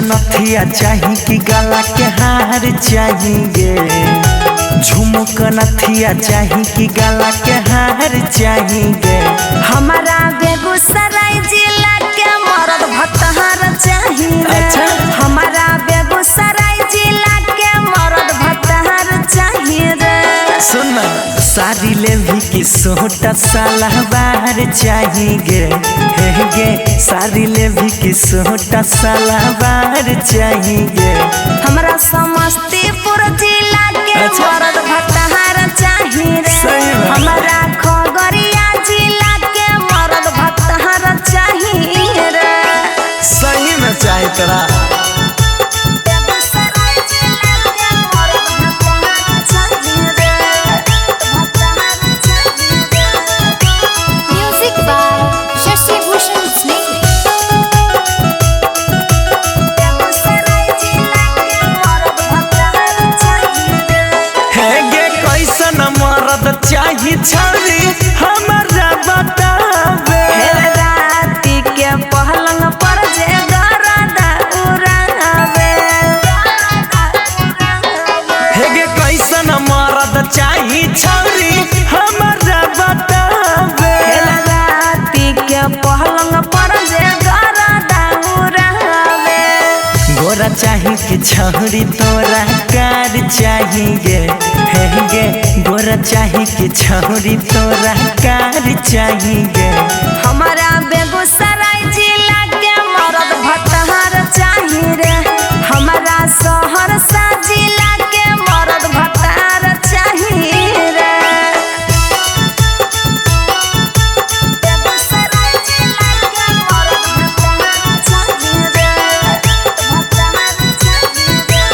नथिया चाहिए कि गला के हार चाहिए, झुमक नथिया चाहिए कि गला के हार चाहिए। हमारा बेगूसराय जिला के मर्द भतहर चाहिए। अच्छा। हमारा बेगूसराय जिला के मर्द भतहर चाहिए रे। सुन साड़ी ले भी कि सोटा सलवार चाहिए गे, साड़ी ले भी कि सोटा सलवार चाहिए। हमारा समस्तीपुर जिला के मर्द भतहर चाहिए रे। हमारा खगड़िया जिला के मर्द भतहर चाहिए रे। सही में चाहिए तोरा। चाहिए छौरी हमारा बतावे, राती के पहलंग पर जे गरदा उड़ावे। हे गे कैसन मर्द चाहिए छौरी हमारा बतावे, राती के पहलंग पर जे गरदा उड़ावे। गोरा चाहिए कि छौरी तोरा कार चाहिए, हे गे गोरा चाहिए कि छौरी तोरा कार चाहिए। हमारा बेगूसराय जिला के मर्द भतहर चाहिए रे। हमारा सहरसा जिला के मर्द भतहर चाहिए रे। बेगूसराय जिला के मर्द भतहर चाहिए रे। भतहर चाहिए रे।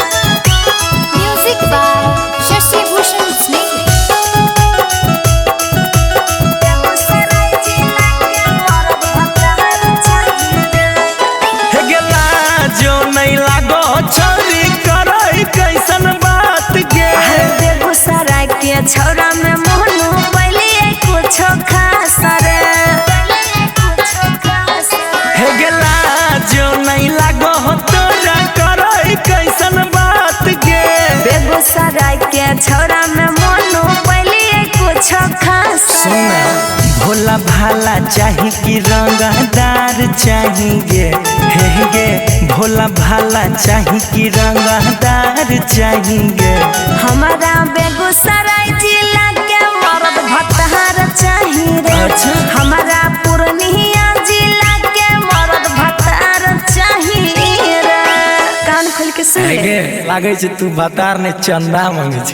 Music by Shashi Bhushan Singh. छौरा में मोहनु पहले कुछ खास रे। हे गेला जो नहीं लागो तोरा करे कैसन बात गे। बेगूसराय के छौरा में मोहनु पहले कुछ खास रे। भोला भाला चाहिए कि रंगदार चाहिए, हे गे भोला भाला चाहिए कि रंगदार चाहिए। हमारा बेगूसराय जिला के मर्द भतहर चाहिए रे। अच्छा। हमारा पूर्णिया जिला के मर्द भतहर चाहिए रे। कान खोल के सुन ले। लागे तू बतार ने चंदा मांगे।